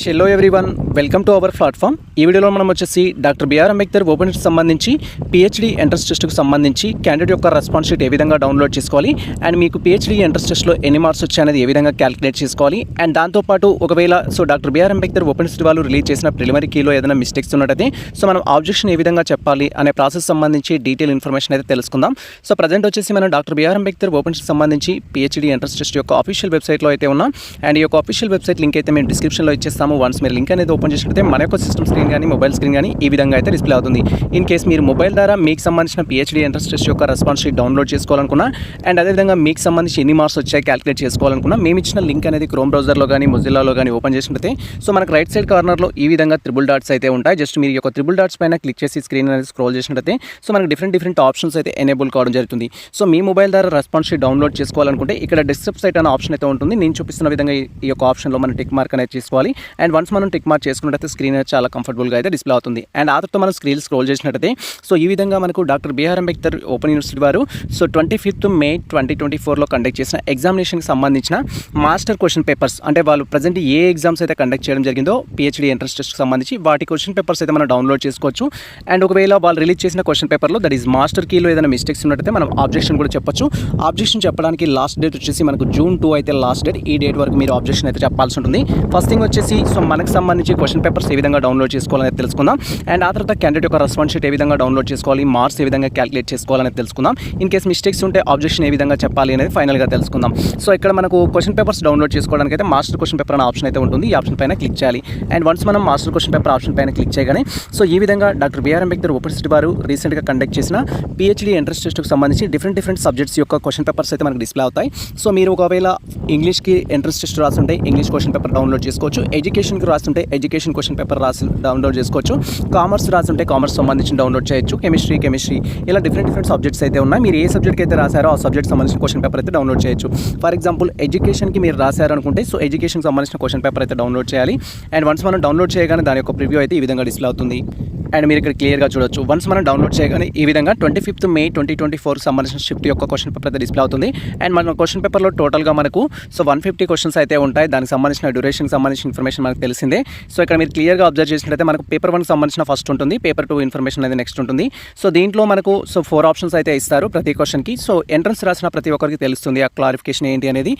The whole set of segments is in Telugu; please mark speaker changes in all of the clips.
Speaker 1: Hello everyone, welcome to our platform. ఈ వీడియోలో మనం వచ్చేసి డాక్టర్ బిఆర్ అంబేద్కర్ ఓపెన్ సంబంధించి పిహెచ్డి ఎంట్రన్స్ టెస్ట్కి సంబంధించి క్యాండిడేట్ యొక్క రెస్పాన్స్ షీట్ ఏ విధంగా డౌన్లోడ్ చేసుకోవాలి అండ్ మీకు పిహెచ్డి ఎంట్రన్స్ టెస్ట్లో ఎన్ని మార్క్స్ వచ్చాయనేది ఏ విధంగా క్యాలిక్యులేట్ చేసుకోవాలి అండ్ దాంతోపాటు ఒకవేళ డాక్టర్ బిఆర్ అంబేద్కర్ ఓపెన్ వాళ్ళు రిలీజ్ చేసిన ప్రిలిమినరీ కీలో ఏదైనా మిస్టేక్స్ ఉన్నట్టయితే మనం ఆబ్జెక్షన్ ఏ విధంగా చెప్పాలి అనే ప్రాసెస్ సంబంధించి డీటెయిల్ ఇన్ఫర్మేషన్ అయితే తెలుసుకుందాం. ప్రజెంట్ వచ్చేసి మనం డాక్టర్ బిఆర్ అంబేద్కర్ ఓపెన్ సంబంధించి పిహెచ్డి ఎంట్రన్స్ టెస్ట్ యొక్క ఆఫీషియల్ వెబ్సైట్లో అయితే ఉన్నాం అండ్ ఈ యొక్క ఆఫీషియల్ వెబ్సైట్ లింక్ అయితే మేము డిస్క్రిప్షన్లో ఇచ్చేస్తాం. వన్స్ మీరు లింక్ అనేది ఓపెన్ చేసినట్లయితే మన యొక్క సిస్టమ్ స్క్రీన్ కానీ మొబైల్ స్క్రీన్ కానీ ఈ విధంగా అయితే డిస్ప్లే అవుతుంది. ఇన్ కేస్ మీరు మొబైల్ ద్వారా మీకు సంబంధించిన పిహెచ్డి ఎంట్రన్స్ టెస్ట్ యొక్క రెస్పాన్స్ షీట్ డౌన్లోడ్ చేసుకోవాలనుకున్నా అండ్ అదేవిధంగా మీకు సంబంధించి ఎన్ని మార్క్స్ వచ్చాయి క్యాలిక్యులేట్ చేసుకోవాలనుకున్నా మేము ఇచ్చిన లింక్ అనేది క్రోమ్ బ్రౌజర్లో కానీ మొజిల్లాలో కానీ ఓపెన్ చేసినట్లయితే మనకు రైట్ సైడ్ కార్నర్లో ఈ విధంగా త్రిబుల్ డాట్స్ అయితే ఉంటాయి. జస్ట్ మీరు యొక్క త్రిబుల్ డాట్స్ పైన క్లిక్ చేసి స్క్రీన్ అనేది స్క్రోల్ చేసినట్లయితే మనకు డిఫరెంట్ ఆప్షన్స్ అయితే ఎనేబుల్ కావడం జరుగుతుంది. మీ మొబైల్ ద్వారా రెస్పాన్స్ షీట్ డౌన్లోడ్ చేసుకోవాలనుకుంటే ఇక్కడ డెస్క్టాప్ సైట్ అనే ఆప్షన్ అయితే ఉంటుంది. నేను చూపిస్తున్న విధంగా ఈ యొక్క ఆప్షన్లో మనం టిక్ మార్క్ అనేది చేసుకోవాలి అండ్ వన్స్ మనం టిక్ మార్క్ చేసుకున్నట్లయితే స్క్రీన్ చాలా కంఫర్టబుల్గా అయితే డిస్ప్లే అవుతుంది. అండ్ ఆ తర్వాత మనం స్క్రోల్ చేసినట్లయితే ఈ విధంగా మనకు doctor B R Ambedkar open university వారు 25th May 2024లో కండక్ట్ చేసిన ఎగ్జామినేషన్కి సంబంధించిన మాస్టర్ క్వశ్చన్ పేపర్స్ అంటే వాళ్ళు ప్రజెంట్ ఏ ఎగ్జామ్స్ అయితే కండక్ట్ చేయడం జరిగిందో పిహెచ్డి ఎంట్రన్స్ టెస్ట్కి సంబంధించి వాటి క్వశ్చన్ పేపర్స్ అయితే మనం డౌన్లోడ్ చేసుకోవచ్చు. అండ్ ఒకవేళ వాళ్ళు రిలీజ్ చేసిన క్వశ్చన్ పేపర్లో దట్ ఈస్ మాస్టర్ కీలో ఏదైనా మిస్టేక్స్ ఉన్నట్టయితే మనం ఆబ్జెక్షన్ కూడా చెప్పొచ్చు. ఆబ్జెక్షన్ చెప్పడానికి లాస్ట్ డేట్ వచ్చేసి మనకు June 2 అయితే లాస్ట్ డేట్. ఈ డేట్ వరకు మీరు ఆబ్జెక్షన్ అయితే చెప్పాల్సి ఉంటుంది. ఫస్ట్ థింగ్ వచ్చేసి మనకు సంబంధించి క్వశ్చన్ పేపర్స్ ఏ విధంగా డౌన్లోడ్ చేసుకోవాలని తెలుసుకుందాం అండ్ ఆ తర్వాత క్యాండిడేట్ యొక్క రెస్పాన్స్ షీట్ ఏ విధంగా డౌన్లోడ్ చేసుకోవాలి, మార్క్స్ ఏ విధంగా క్యాలిక్యులేట్ చేసుకోవాలని తెలుసుకుందాం. ఇన్ కేస్ మిస్టేక్స్ ఉంటే ఆబ్జెక్షన్ ఏ విధంగా చెప్పాలి అనేది ఫైనల్గా తెలుసుకుందాం. ఇక్కడ మనకు క్వశ్చన్ పేపర్స్ డౌన్లోడ్ చేసుకోవడానికి అయితే మాస్టర్ క్వశ్చన్ పేపర్ అనే ఆప్షన్ అయితే ఉంటుంది. ఈ ఆప్షన్ పైన క్లిక్ చేయాలి అండ్ వన్స్ మనం మాస్టర్ క్వశ్చన్ పేపర్ ఆప్షన్ పైన క్లిక్ చేయగానే ఈ విధంగా డాక్టర్ బిఆర్ అంబేద్కర్ ఓపెన్ వారు రీసెంట్గా కండక్ట్ చేసిన పిహెచ్డి ఎంట్రన్స్ టెస్ట్కి సంబంధించి డిఫరెంట్ సబ్జెక్ట్స్ యొక్క క్వశ్చన్ పేపర్స్ అయితే మనకు డిస్ప్లే అవుతాయి. మీరు ఒకవేళ ఇంగ్లీష్కి ఎంట్రన్స్ టెస్ట్ రాస్తుంటే ఇంగ్లీష్ క్వశ్చన్ పేపర్ డౌన్లోడ్ చేసుకోవచ్చు, ఎడ్యుకేషన్కి రాస్తుంటే ఎడ్యుకేషన్ క్వశ్చన్ పేపర్ డౌన్లోడ్ చేసుకోవచ్చు, కామర్స్ రాసుంటే కామర్స్ సంబంధించి డౌన్లోడ్ చేయొచ్చు, కెమిస్ట్రీ ఇలా డిఫరెంట్ సబ్జెక్ట్స్ అయితే ఉన్నాయి. మీరు ఏ సబ్జెక్ట్కి అయితే రాశారో ఆ సబ్జెక్ట్ సంబంధించిన క్వశ్చన్ పేపర్ అయితే డౌన్లోడ్ చేయొచ్చు. ఫర్ ఎగ్జాంపుల్ ఎడ్యుకేషన్కి మీరు రాశారనుకుంటే ఎడ్యుకేషన్కి సంబంధించిన క్వశ్చన్ పేపర్ అయితే డౌన్లోడ్ చేయాలి అండ్ వన్స్ మనం డౌన్లోడ్ చేయగానే దాని యొక్క ప్రివ్యూ అయితే ఈ విధంగా డిస్ప్లే అవుతుంది అండ్ మీరు ఇక్కడ క్లియర్గా చూడొచ్చు. వన్స్ మనం డౌన్లోడ్ చేయగానే ఈ విధంగా 25th May 2024కి సంబంధించిన షిఫ్ట్ యొక్క క్వశ్చన్ పేపర్ అయితే డిస్ప్లే అవుతుంది అండ్ మన క్వశ్చన్ పేపర్లో టోటల్గా మనకు 150 క్వశ్చన్స్ అయితే ఉంటాయి. దానికి సంబంధించిన డ్యూరేషన్కి సంబంధించిన ఇన్ఫర్మేషన్ మనకు తెలిసిందే. ఇక్కడ మీరు క్లియర్గా అబ్జర్వ్ చేసినట్లయితే మనకు పేపర్ 1 సంబంధించిన ఫస్ట్ ఉంటుంది, పేపర్ 2 ఇన్ఫర్మేషన్ అనేది నెక్స్ట్ ఉంటుంది. దీంట్లో మనకు 4 ఆప్షన్స్ అయితే ఇస్తారు ప్రతి క్వశ్చన్కి. ఎంట్రన్స్ రాసిన ప్రతి ఒక్కరికి తెలుస్తుంది ఆ క్లారిఫికేషన్ ఏంటి అనేది.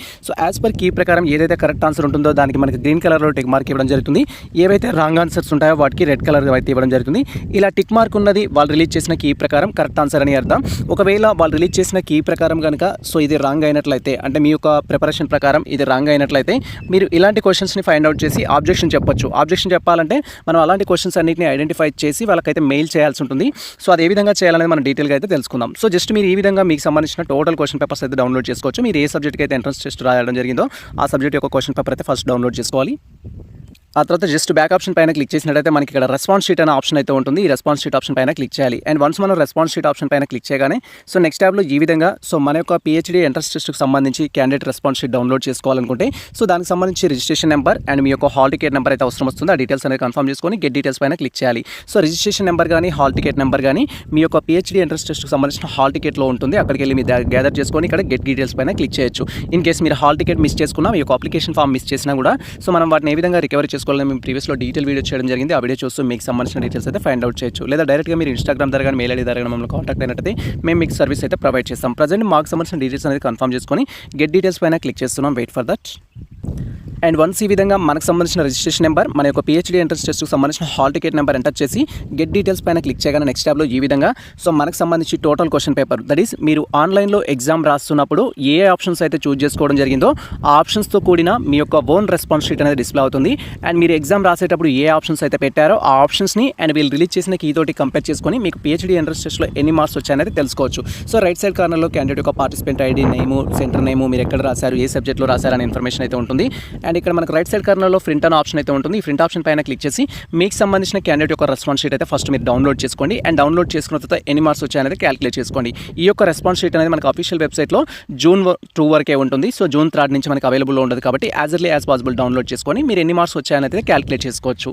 Speaker 1: యాజ్ పర్ కీ ప్రకారం ఏదైతే కరెక్ట్ ఆన్సర్ ఉంటుందో దానికి మనకి గ్రీన్ కలర్లో టిక్ మార్క్ ఇవ్వడం జరుగుతుంది. ఏవైతే రాంగ్ ఆన్సర్స్ ఉంటాయో వాటికి రెడ్ కలర్ అయితే ఇవ్వడం జరుగుతుంది. ఇలా టిక్ మార్క్ ఉన్నది వాళ్ళు రిలీజ్ చేసిన కీ ప్రకారం కరెక్ట్ ఆన్సర్ అని అర్థం. ఒకవేళ వాళ్ళు రిలీజ్ చేసిన కీ ప్రకారం కనుక ఇది రాంగ్ అయినట్లయితే అంటే మీ యొక్క ప్రిపరేషన్ ప్రకారం ఇది రాంగ్ అయినట్లయితే మీరు ఇలాంటి క్వశ్చన్స్ని ఫైండ్ అవుట్ చేసి ఆబ్జెక్షన్ చెప్పొచ్చు. ఆబ్జెక్షన్ చెప్పాలంటే మనం అలాంటి క్వశ్చన్స్ అన్నింటినీ ఐడెంటిఫై చేసి వాళ్ళకైతే మెయిల్ చేయాల్సి ఉంటుంది. అది ఏ విధంగా చేయాలనేది మనం డీటెయిల్గా అయితే తెలుసుకుందాం. జస్ట్ మీరు ఈ విధంగా మీకు సంబంధించిన టోటల్ క్వశ్చన్ పేపర్స్ అయితే డౌన్లోడ్ చేసుకోవచ్చు. మీరు ఏ సబ్జెక్ట్కి అయితే ఎంట్రన్స్ టెస్ట్ రాయడం జరిగిందో ఆ సబ్జెక్ట్ యొక్క క్వశ్చన్ పేపర్ అయితే ఫస్ట్ డౌన్లోడ్ చేసుకోవాలి. ఆ తర్వాత జస్ట్ బ్యాక్ ఆప్షన్ పైన క్లిక్ చేసినట్లయితే మనకి ఇక్కడ రెస్పాన్స్ షీట్ అనే ఆప్షన్ అయితే ఉంటుంది. ఈ రెస్పాన్స్ షీట్ ఆప్షన్ పైన క్లిక్ చేయాలి అండ్ వన్స్ మనం రెస్పాన్స్ షీట్ ఆప్షన్ పైన క్లిక్ చేయగానే నెక్స్ట్ ట్యాబ్లో ఈ విధంగా మన యొక్క పిహెచ్డి ఎంట్రన్స్ టెస్ట్కి సంబంధించి క్యాండిడేట్ రెస్పాన్స్ షీట్ డౌన్లోడ్ చేసుకోవాలనుకుంటే దానికి సంబంధించి రిజిస్ట్రేషన్ నెంబర్ అండ్ మీ యొక్క హాల్ టికెట్ నెంబర్ అయితే అవసరం వస్తుంది. ఆ డీటెయిల్స్ అనేది కన్ఫర్మ్ చేసుకొని గెట్ డీటెయిల్స్ పైన క్లిక్ చేయాలి. రిజిస్ట్రేషన్ నెంబర్ కానీ హాల్ టికెట్ నెంబర్ కానీ మీ యొక్క పిహెచ్డి ఎంట్రన్స్ టెస్ట్కి సంబంధించిన హాల్ టికెట్లో ఉంటుంది. అక్కడికి వెళ్ళి మీరు గ్యాదర్ చేసుకొని ఇక్కడ గెట్ డీటెయిల్స్ పైన క్లిక్ చేయొచ్చు. ఇన్ కేస్ మీరు హాల్ టికెట్ మిస్ చేసుకున్నా మీ యొక్క అప్లికేషన్ ఫామ్ మిస్ చేసినా కూడా మనం వాటిని ఏ విధంగా రికవరీ చేసుకోవాలని మేము ప్రీవియస్లో డీటెయిల్ వీడియో చేయడం జరిగింది. ఆ వీడియో చూస్తూ మీకు సంబంధించిన డీటెయిల్స్ అయితే ఫైండ్ అవుట్ చేయొచ్చు. లేదా డైరెక్ట్గా మీరు ఇన్స్టాగ్రామ్ ద్వారా కానీ మెయిల్ ఐడి ద్వారా మమ్మల్ని కాంటాక్ట్ అయినట్టయితే మేము మీకు సర్వీస్ అయితే ప్రొవైడ్ చేస్తాం. ప్రజెంట్ మాకు సంబంధించిన డీటెయిల్స్ అనేది కన్ఫర్మ్ చేసుకొని గెట్ డీటెయిల్స్ పైన క్లిక్ చేస్తున్నాం. Wait for that. And once ఈ విధంగా మనకు సంబంధించిన రిజిస్ట్రేషన్ నెంబర్ మన యొక్క పిహెచ్డి ఎంట్రన్స్ టెస్ట్కి సంబంధించిన హాల్ టికెట్ నెంబర్ ఎంటర్ చేసి గెట్ డీటెయిల్స్ పైన క్లిక్ చేయగానే నెక్స్ట్ ట్యాబ్లో ఈ విధంగా మనకు సంబంధించి total question paper that is మీరు ఆన్లైన్లో ఎగ్జామ్ రాస్తున్నప్పుడు ఏ ఆప్షన్స్ అయితే చూస్ చేసుకోవడం జరిగిందో ఆ ఆప్షన్స్తో కూడిన మీ యొక్క ఓన్ రెస్పాన్స్ షీట్ అనేది డిస్ప్లే అవుతుంది. అండ్ మీరు ఎగ్జామ్ రాసేటప్పుడు ఏ ఆప్షన్స్ అయితే పెట్టారో ఆ ఆప్షన్స్ని అండ్ వీళ్ళు రిలీజ్ చేసిన కీ తోటి కంపేర్ చేసుకొని మీకు పిహెచ్డి ఎంట్రన్స్ టెస్ట్లో ఎన్ని మార్క్స్ వచ్చాయనేది తెలుసుకోవచ్చు. రైట్ సైడ్ కార్నర్లో క్యాండిడేట్ యొక్క పార్టిసిపెంట్ ఐడి నేము, సెంటర్ నేము, మీరు ఎక్కడ రాశారు, ఏ సబ్జెక్ట్లో రాశారనే ఇన్ఫర్మేషన్ అయితే ఉంటుంది. అండ్ ఇక్కడ మనకు రైట్ సైడ్ కార్నర్లో ప్రింట్ అనే ఆప్షన్ అయితే ఉంటుంది. ఈ ప్రింట్ ఆప్షన్ పైన క్లిక్ చేసి మీకు సంబంధించిన క్యాండిడేట్ యొక్క రెస్పాన్స్ షీట్ అయితే ఫస్ట్ మీరు డౌన్లోడ్ చేసుకోండి అండ్ డౌన్లోడ్ చేసుకున్న తర్వాత ఎన్ని మార్క్స్ వచ్చాయనేది క్యాలిక్యులేట్ చేసుకోండి. ఈ యొక్క రెస్పాన్స్ షీట్ అనేది మనకు అఫీషియల్ వెబ్సైట్లో June 2 వరకే ఉంటుంది. June 3 నుంచి మనకు అవైలబుల్లో ఉండదు కాబట్టి as early as possible download చేసుకొని మీరు ఎన్ని మార్క్స్ వచ్చాయనేది క్యాలిక్యులేట్ చేసుకోవచ్చు.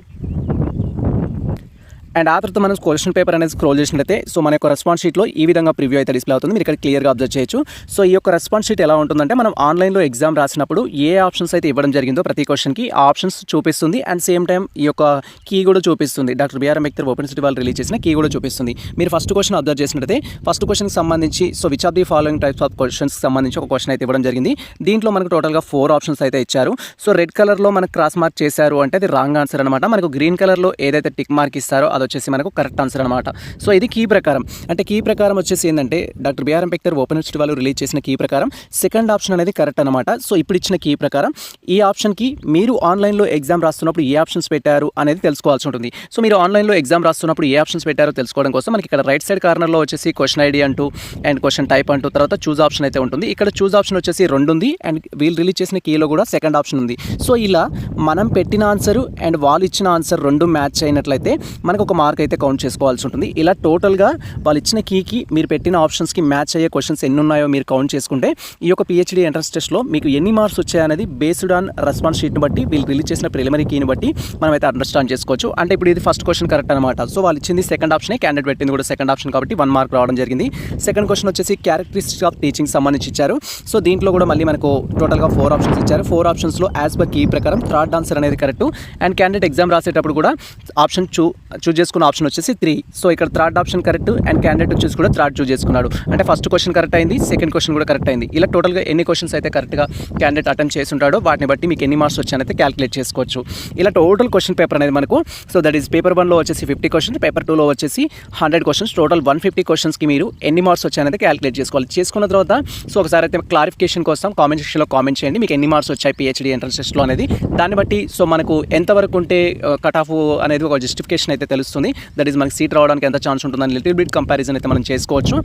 Speaker 1: అండ్ ఆ తర్వాత మనం క్వశ్చన్ పేపర్ అనేది స్క్రోల్ చేసినట్లయితే సో మన యొక్క రెస్పాన్స్ షీట్లో ఈ విధంగా ప్రివ్యూ అయితే డిస్ప్లే అవుతుంది. మీరు ఇక్కడ క్లియర్గా అబ్జర్వ్ చేయొచ్చు. సో ఈ యొక్క రెస్పాన్స్ షీట్ ఎలా ఉంటుందంటే మనం ఆన్లైన్లో ఎగ్జామ్ రాసినప్పుడు ఏ ఆప్షన్స్ అయితే ఇవ్వడం జరిగిందో ప్రతి క్వశ్చన్కి ఆ ఆప్షన్స్ చూపిస్తుంది. అండ్ సేమ్ టైం ఈ యొక్క కీ కూడా చూపిస్తుంది. Doctor B R Ambedkar open university వాళ్ళు రిలీజ్ చేసిన కీ కూడా చూపిస్తుంది. మీరు ఫస్ట్ క్వశ్చన్ అబ్జర్వ్ చేసినట్లయితే ఫస్ట్ క్వశ్చన్కి సంబంధించి so which of the following types of క్వశ్చన్స్కి సంబంధించి ఒక క్వశ్చన్ అయితే ఇవ్వడం జరిగింది. దీంట్లో మనకు టోటల్గా 4 ఆప్షన్స్ అయితే ఇచ్చారు. సో రెడ్ కలర్లో మనకు క్రాస్ మార్క్ చేశారు అంటే అది రాంగ్ ఆన్సర్ అనమాట. మనకు గ్రీన్ కలర్లో ఏదైతే టిక్ మార్క్ ఇస్తారో అది వచ్చేసి మనకు కరెక్ట్ ఆన్సర్ అనమాట. సో ఇది కీ ప్రకారం అంటే కీ ప్రకారం వచ్చేసి ఏంటంటే doctor B R Ambedkar open university వాళ్ళు రిలీజ్ చేసిన కీ ప్రకారం సెకండ్ ఆప్షన్ అనేది కరెక్ట్ అనమాట. సో ఇప్పుడు ఇచ్చిన కీ ప్రకారం ఈ ఆప్షన్కి మీరు ఆన్లైన్లో ఎగ్జామ్ రాస్తున్నప్పుడు ఏ ఆప్షన్స్ పెట్టారు అనేది తెలుసుకోవాల్సి ఉంటుంది. సో మీరు ఆన్లైన్లో ఎగ్జామ్ రాస్తున్నప్పుడు ఏ ఆప్షన్స్ పెట్టారో తెలుసుకోవడం కోసం మనకి ఇక్కడ రైట్ సైడ్ కార్నర్లో వచ్చేసి క్వశ్చన్ ఐడి అంటూ అండ్ క్వశ్చన్ టైప్ అంటూ తర్వాత చూజ్ ఆప్షన్ అయితే ఉంటుంది. ఇక్కడ చూజ్ ఆప్షన్ వచ్చేసి 2 ఉంది అండ్ వీళ్ళు రిలీజ్ చేసిన కీలో కూడా సెకండ్ ఆప్షన్ ఉంది. సో ఇలా మనం పెట్టిన ఆన్సర్ అండ్ వాళ్ళు ఇచ్చిన ఆన్సర్ 2 మ్యాచ్ అయినట్లయితే మనకు ఒక మార్క్ అయితే కౌంట్ చేసుకోవాల్సి ఉంటుంది. ఇలా టోటల్గా వాళ్ళు ఇచ్చిన కీకి మీరు పెట్టిన ఆప్షన్స్కి మ్యాచ్ అయ్యే క్వశ్చన్స్ ఎన్ని ఉన్నాయో మీరు కౌంట్ చేసుకుంటే ఈ యొక్క పిహెచ్డి ఎంట్రన్స్ టెస్ట్లో మీకు ఎన్ని మార్క్స్ వచ్చాయనేది బేస్డ్ ఆన్ రెస్పాన్స్ షీట్ని బట్టి వీళ్ళు రిలీజ్ చేసిన ప్రిలిమినరీ కీని బట్టి మనం అయితే అండర్స్టాండ్ చేసుకోవచ్చు. అంటే ఇప్పుడు ఇది ఫస్ట్ క్వశ్చన్ కరెక్ట్ అనమాట. సో వాళ్ళు ఇచ్చింది సెకండ్ ఆప్షనే, క్యాండిడేట్ పెట్టింది కూడా సెకండ్ ఆప్షన్ కాబట్టి 1 మార్క్ రావడం జరిగింది. సెకండ్ క్వశ్చన్ వచ్చేసి క్యారెక్టరిస్టిక్స్ ఆఫ్ టీచింగ్ సంబంధించి ఇచ్చారు. సో దీంట్లో కూడా మళ్ళీ మనకు టోటల్గా 4 ఆప్షన్స్ ఇచ్చారు. 4 ఆప్షన్స్లో యాజ్ పర్ కీ ప్రకారం థర్డ్ ఆన్సర్ అనేది కరెక్ట్. అండ్ క్యాండిడేట్ ఎగ్జామ్ రాసేటప్పుడు కూడా ఆప్షన్ చూజ్ చేసుకున్న ఆప్షన్ వచ్చేసి 3. సో ఇక్కడ third option correct and candidate వచ్చేసి కూడా థర్డ్ చూజ్ చేసుకున్నాడు. అంటే ఫస్ట్ క్వశ్చన్ కరెక్ట్ అయింది, సెకండ్ క్వశ్చన్ కూడా కరెక్ట్ అయింది. ఇలా టోటల్గా ఎన్ని క్వశ్చన్స్ అయితే కరెక్ట్గా క్యాండిడేట్ అటెంప్ట్ చేసి ఉంటాడో వాటిని బట్టి మీకు ఎన్ని మార్క్స్ వచ్చానైతే క్యాలిక్యులేట్ చేసుకోవచ్చు. ఇలా టోటల్ క్వశ్చన్ పేపర్ అనేది మనకు సో దట్ ఈస్ పేపర్ 1లో వచ్చేసి 50 క్వశ్చన్స్, పేపర్ 2లో వచ్చేసి 100 క్వశ్చన్స్, టోటల్ 150 క్వశ్చన్స్కి మీరు ఎన్ని మార్క్స్ వచ్చాయనైతే క్యాలిక్యులేట్ చేసుకోవాలి. చేసుకున్న తర్వాత సో ఒకసారి అయితే క్లారిఫికేషన్ కోసం కామెంట్ సెక్షన్లో కామెంట్ చేయండి మీకు ఎన్ని మార్క్స్ వచ్చాయి పిహెచ్డి ఎంట్రన్స్ టెస్ట్లో అనేది. దాన్ని బట్టి సో మనకు ఎంతవరకు ఉంటే కట్ ఆఫ్ అనేది ఒక జస్టిఫికేషన్ అయితే తెలుస్తుంది. దట్ ఈస్ మనకి సీట్ రావడానికి ఎంత ఛాన్స్ ఉంటుందని లిటిల్ బిట్ కంపారిజన్ అయితే మనం చేసుకోవచ్చు.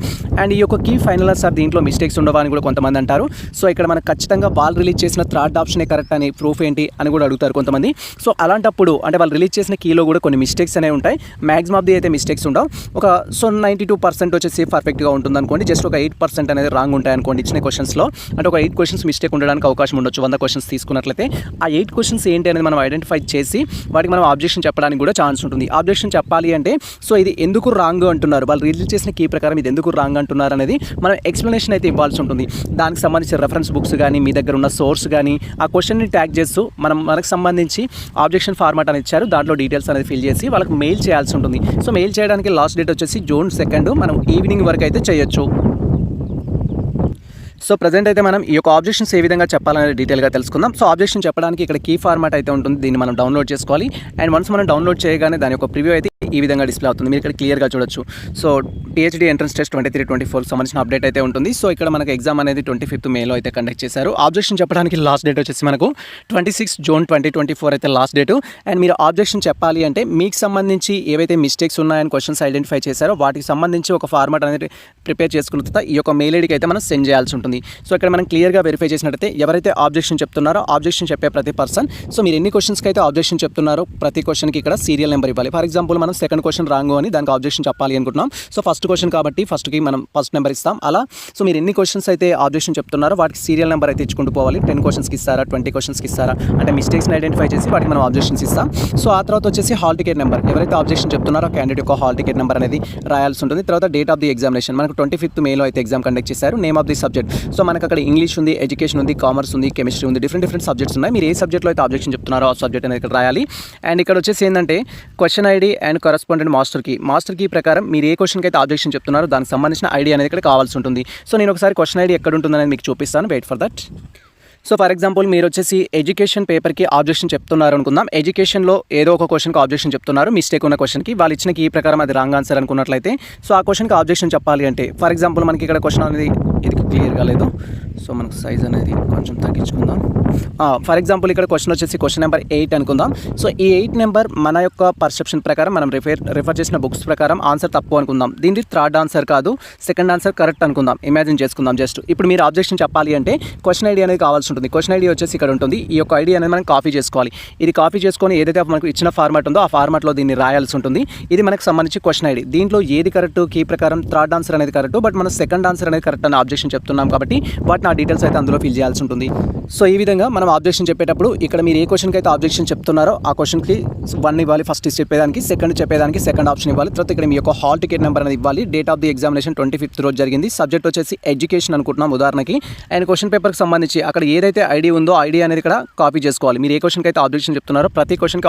Speaker 1: అండ్ ఈ యొక్క కీ ఫైనల్ సార్ దీంట్లో మిస్టేక్స్ ఉండవా అని కూడా కొంతమంది అంటారు. సో ఇక్కడ మనకు ఖచ్చితంగా వాళ్ళు రిలీజ్ చేసిన థర్డ్ ఆప్షనే కరెక్ట్ అని ప్రూఫ్ ఏంటి అని కూడా అడుగుతారు కొంతమంది. సో అలాంటప్పుడు అంటే వాళ్ళు రిలీజ్ చేసిన కీలో కూడా కొన్ని మిస్టేక్స్ అనేవి ఉంటాయి. మ్యాక్సిమం ఆఫ్ ది అయితే మిస్టేక్స్ ఉండవు. ఒక 92% వచ్చేసి పర్ఫెక్ట్గా ఉంటుంది అనుకోండి. జస్ట్ ఒక 8% అనేది రాంగ్ ఉంటాయి అనుకోండి ఇచ్చిన క్వశ్చన్స్లో. అంటే ఒక 8 క్వశ్చన్స్ మిస్టేక్ ఉండడానికి అవకాశం ఉండొచ్చు 100 క్వశ్చన్స్ తీసుకున్నట్లయితే. ఆ 8 క్వశ్చన్స్ ఏంటి అనేది మనం ఐడెంటిఫై చేసి వాటికి మనం ఆబ్జెక్షన్ చెప్పడానికి కూడా ఛాన్స్ ఉంటుంది. ఆబ్జెక్షన్ చెప్పాలి అంటే సో ఇది ఎందుకు రాంగ్ అంటున్నారు, వాళ్ళు రిలీజ్ చేసిన కీ ప్రకారం ఇది ఎందుకు రాంగ్ అంటున్నారు అనేది మనం ఎక్స్ప్లెనేషన్ అయితే ఇవ్వాల్సి ఉంటుంది. దానికి సంబంధించిన రెఫరెన్స్ బుక్స్ కానీ మీ దగ్గర ఉన్న సోర్స్ కానీ ఆ క్వశ్చన్ని ట్యాగ్ చేస్తూ మనకు సంబంధించి ఆబ్జెక్షన్ ఫార్మాట్ అని ఇచ్చారు, దాంట్లో డీటెయిల్స్ అనేది ఫిల్ చేసి వాళ్ళకి మెయిల్ చేయాల్సి ఉంటుంది. సో మెయిల్ చేయడానికి లాస్ట్ డేట్ వచ్చేసి June 2 మనం ఈవినింగ్ వరకు అయితే చేయొచ్చు. సో ప్రజెంట్ అయితే మనం ఈ యొక్క ఆబ్జెక్షన్స్ ఏ విధంగా చెప్పాలనేది డీటెయిల్గా తెలుసుకుందాం. సో ఆబ్జెక్షన్ చెప్పడానికి ఇక్కడ కీ ఫార్మాట్ అయితే ఉంటుంది, దీన్ని మనం డౌన్లోడ్ చేసుకోవాలి. అండ్ వన్స్ మనం డౌన్లోడ్ చేయగానే దాని యొక్క ప్రివ్యూ అయితే ఈ విధంగా డిస్ప్లే అవుతుంది, మీరు ఇక్కడ క్లియర్గా చూడొచ్చు. సో పిహెచ్డి ఎంట్రన్స్ టెస్ట్ 23-24 సంబంధించిన అప్డేట్ అయితే ఉంటుంది. సో ఇక్కడ మనకు ఎగ్జామ్ అనేది 25th మేలో అయితే కండక్ట్ చేశారు. ఆబ్జెక్షన్ చెప్పడానికి లాస్ట్ డేట్ వచ్చేసి మనకు 26 June 2024 అయితే లాస్ట్ డేటు. అండ్ మీరు ఆబ్జెక్షన్ చెప్పాలి అంటే మీకు సంబంధించి ఏవైతే మిస్టేక్స్ ఉన్నాయని క్వశ్చన్స్ ఐడెంటిఫై చేశారో వాటికి సంబంధించి ఒక ఫార్మాట్ అనేది ప్రిపేర్ చేసుకున్న తర్వాత ఈ యొక్క మెయిల్ ఐడికి అయితే మనం సెండ్ చేయాల్సి ఉంటుంది. సో ఇక్కడ మనం క్లియర్గా వెరిఫై చేసినట్టయితే ఎవరైతే ఆబ్జెక్షన్ చెప్తున్నారో ఆబ్జెక్షన్ చెప్పే ప్రతి పర్సన్ సో మీరు ఎన్ని క్వశ్చన్స్కి అయితే ఆబ్జెక్షన్ చెప్తున్నారో ప్రతి క్వశ్చన్కి ఇక్కడ సీరియల్ నెంబర్ ఇవ్వాలి. ఫర్ ఎగ్జాంపుల్ మనం సెకండ్ క్వశ్చన్ రాంగ్ అని దానికి ఆబ్జెక్షన్ చెప్పాలి అనుకుంటున్నాం. సో ఫస్ట్ క్వశ్చన్ కాబట్టి ఫస్ట్కి మనం ఫస్ట్ నెంబర్ ఇస్తాం. అలా సో మీరు ఎన్ని క్వశ్చన్స్ అయితే ఆబ్జెక్షన్ చెప్తున్నారో వాటికి సీరియల్ నెంబర్ అయితే ఇచ్చుకుంటూ పోవాలి. 10 క్వశ్చన్స్కి ఇస్తారా, 20 క్వశ్చన్స్కి ఇస్తారా అంటే మిస్టేక్స్ని ఐడెంటిఫై చేసి వాటికి మనం ఆబ్జెక్షన్స్ ఇస్తాం. సో ఆ తర్వాత వచ్చేసి హాల్ టికెట్ నెంబర్, ఎవరైతే ఆబ్జెక్షన్ చెప్తున్నారో క్యాండిడేట్ యొక్క హాల్ టికెట్ నెంబర్ అనేది రాయాల్సి ఉంటుంది. తర్వాత డేట్ ఆఫ్ ది ఎగ్జామినేషన్ మనకు 25th మేలో అయితే ఎగ్జామ్ కండక్ట్ చేశారు. Name of the subject so మనకు అక్కడ ఇంగ్లీష్ ఉంది, ఎడ్యుకేషన్ ఉంది, కామర్స్ ఉంది, కెమిస్ట్రీ ఉంది, డిఫరెంట్ సబ్జెక్ట్స్ ఉన్నాయి. మీరు ఏ సబ్జెక్ట్లో అయితే ఆబ్జెక్షన్ చెప్తున్నారో ఆ సబ్జెక్ట్ అనేది ఇక్కడ రాయాలి. అండ్ ఇక్కడ వచ్చేసి ఏంటంటే question ID and correspondent master key ప్రకారం మీరు ఏ క్వశ్చన్కి అయితే ఆబ్జెక్షన్ చెప్తున్నారో దానికి సంబంధించిన ఐడి అనేది ఇక్కడ కావాల్సి ఉంటుంది. సో నేను ఒకసారి క్వశ్చన్ ఐడి ఎక్కడ ఉంటుందనేది మీకు చూపిస్తాను, wait for that. So for example మీరు వచ్చేసి ఎడ్యుకేషన్ పేపర్కి ఆబ్జెక్షన్ చెప్తున్నారు అనుకుందాం. ఎడ్యుకేషన్లో ఏదో ఒక క్వశ్చన్కి ఆబ్జెక్షన్ చెప్తున్నారు, మిస్టేక్ ఉన్న క్వశ్చన్కి వాళ్ళు ఇచ్చిన కీ ప్రకారం అది రాంగ్ ఆన్సర్ అనుకున్నట్లయితే సో ఆ క్వశ్చన్కి ఆబ్జెక్షన్ చెప్పాలి అంటే ఫర్ ఎగ్జాంపుల్ మనకి ఇక్కడ క్వశ్చన్ అనేది ఇది క్లియర్గా లేదు. సో మనకు సైజ్ అనేది కొంచెం తగ్గించుకుందాం. ఫర్ ఎగ్జాంపుల్ ఇక్కడ క్వశ్చన్ వచ్చేసి క్వశ్చన్ నెంబర్ 8 అనుకుందాం. సో ఈ 8 నెంబర్ మన యొక్క పర్సెప్షన్ ప్రకారం మనం రిఫర్ చేసిన బుక్స్ ప్రకారం ఆన్సర్ తప్పు అనుకుందాం. దీనికి థర్డ్ ఆన్సర్ కాదు, సెకండ్ ఆన్సర్ కరెక్ట్ అనుకుందాం, ఇమాజిన్ చేసుకుందాం జస్ట్. ఇప్పుడు మీరు ఆబ్జెక్షన్ చెప్పాలి అంటే క్వశ్చన్ ఐడి అనేది కావాల్సి ఉంటుంది. క్వశ్చన్ ఐడి వచ్చేసి ఇక్కడ ఉంటుంది. ఈ యొక్క ఐడి అనేది మనం కాపీ చేసుకోవాలి. ఇది కాపీ చేసుకొని ఏదైతే మనకు ఇచ్చిన ఫార్మాట్ ఉందో ఆ ఫార్మాట్లో దీన్ని రాయాల్సి ఉంటుంది. ఇది మనకు సంబంధించి క్వశ్చన్ ఐడి. దీంట్లో ఏది కరెక్ట్, కీ ప్రకారం థర్డ్ ఆన్సర్ అనేది కరెక్ట్, బట్ మనం సెకండ్ ఆన్సర్ అనేది కరెక్ట్ అని ఆబ్జెక్షన్ చెప్తున్నాం కాబట్టి వాటిని ఆ డీటెయిల్స్ అయితే అందులో ఫిల్ చేయాల్సి ఉంటుంది. సో ఈ విధంగా మనం ఆబ్జెక్షన్ చెప్పేటప్పుడు ఇక్కడ మీరు ఏ క్వశ్చన్కి అయితే ఆబ్జెక్షన్ చెప్తున్నారో ఆ క్వశ్చన్కి 1 ఇవ్వాలి, ఫస్ట్ చెప్పేదానికి, సెకండ్ చెప్పేదానికి సెకండ్ ఆప్షన్ ఇవ్వాలి. తర్వాత ఇక్కడ మీ యొక్క హాల్ టికెట్ నెంబర్ అనేది ఇవ్వాలి. Date of the examination 25th రోజు జరిగింది. సబ్జెక్ట్ వచ్చేసి ఎడ్యుకేషన్ అనుకుంటున్నాం ఉదాహరణకి. అండ్ క్వశ్చన్ పేపర్కి సంబంధించి అక్కడ ఏదైతే ఐడి ఉందో ఐడి అనేది ఇక్కడ కాపీ చేసుకోవాలి. మీరు ఏ క్వశ్చన్కి అయితే ఆబ్జెక్షన్ చెప్తున్నారో ప్రతి క్వశ్చన్కి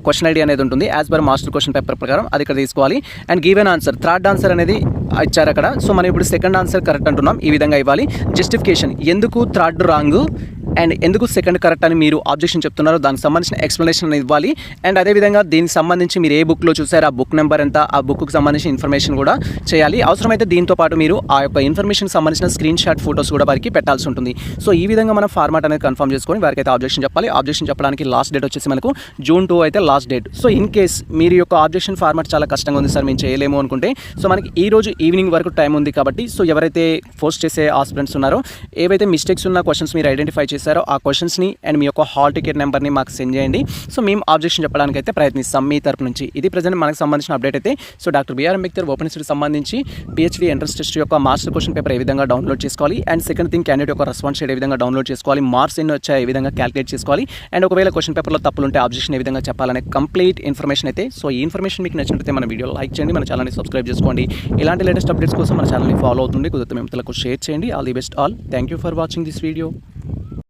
Speaker 1: క్వశ్చన్ ఐడి అనేది ఉంటుంది. As per master question paper ప్రకారం అది ఇక్కడ తీసుకోవాలి. And given answer, third answer అనేది ఇచ్చారు అక్కడ. సో మనం ఇప్పుడు సెకండ్ ఆన్సర్ కరెక్ట్ అంటున్నాం. ఈ విధంగా ఇవ్వాలి. జస్టిఫికేషన్, ఎందుకు థర్డ్ రాంగ్ అండ్ ఎందుకు సెకండ్ కరెక్ట్ అని మీరు ఆబ్జెక్షన్ చెప్తున్నారో దానికి సంబంధించిన ఎక్స్ప్లెనేషన్ అనేది ఇవ్వాలి. అండ్ అదేవిధంగా దీనికి సంబంధించి మీరు ఏ బుక్లో చూసారో ఆ బుక్ నెంబర్ ఎంత, ఆ బుక్కి సంబంధించిన ఇన్ఫర్మేషన్ కూడా చేయాలి. అవసరమైతే దీంతో పాటు మీరు ఆ యొక్క ఇన్ఫర్మేషన్కి సంబంధించిన స్క్రీన్ షాట్ ఫోటోస్ కూడా వారికి పెట్టాల్సి ఉంటుంది. సో ఈ విధంగా మనం ఫార్మాట్ అనేది కన్ఫర్మ్ చేసుకొని వారికి అయితే ఆబ్జెక్షన్ చెప్పాలి. ఆబ్జెక్షన్ చెప్పడానికి లాస్ట్ డేట్ వచ్చేసి మనకు June 2 అయితే last date. So in case మీరు యొక్క ఆబ్జెక్షన్ ఫార్మాట్ చాలా కష్టంగా ఉంది సార్, మేము చేయలేము అనుకుంటే, సో మనకి ఈ రోజు ఈవినింగ్ వరకు టైం ఉంది కాబట్టి, సో ఎవరైతే పోస్ట్ చేసే ఆస్పిరెంట్స్ ఉన్నారో ఏవైతే మిస్టేక్స్ ఉన్న క్వశ్చన్స్ మీరు ఐడెంటిఫై చేశారో ఆ క్వశ్చన్స్ని అండ్ మీ యొక్క హాల్ టికెట్ నెంబర్ని మాకు సెండ్ చేయండి. సో మేము ఆబ్జెక్షన్ చెప్పడానికి అయితే ప్రయత్నిస్తాం మీ తరపు నుంచి. ఇది ప్రజెంట్ మనకు సంబంధించిన అప్డేట్ అయితే. So doctor B R Ambedkar open యూనివర్సిటీకి సంబంధించి పిహెచ్డి ఎంట్రన్స్ టెస్ట్ యొక్క మాస్టర్ క్వశ్చన్ పేపర్ ఏ విధంగా డౌన్లోడ్ చేసుకోవాలి, అండ్ సెకండ్ థింగ్ క్యాండిడేట్ యొక్క రెస్పాన్స్ షీట్ ఏ విధంగా డౌన్లోడ్ చేసుకోవాలి, మార్క్స్ ఎన్ని వచ్చాయి ఏ విధంగా క్యాలిక్యులేట్ చేసుకోవాలి, అండ్ ఒకవేళ క్వశ్చన్ పేపర్లో తప్పులు ఉంటే ఆబ్జెక్షన్ ఏ విధంగా చెప్పాలనే కంప్లీట్ ఇన్ఫర్మేషన్ అయితే. సో ఈ ఇన్ఫర్మేషన్ మీకు నచ్చినట్లయితే మన వీడియో లైక్ చేయండి, మన ఛానల్ని సబ్స్క్రైబ్ చేసుకోండి. ఇలాంటి లేటెస్ట్ అప్డేట్స్ కోసం మన ఛానల్ని ఫాలో అవుతుంది, కుదిరితే మిమ్మల్ని షేర్ చేయండి. All the best all. Thank you for watching this video.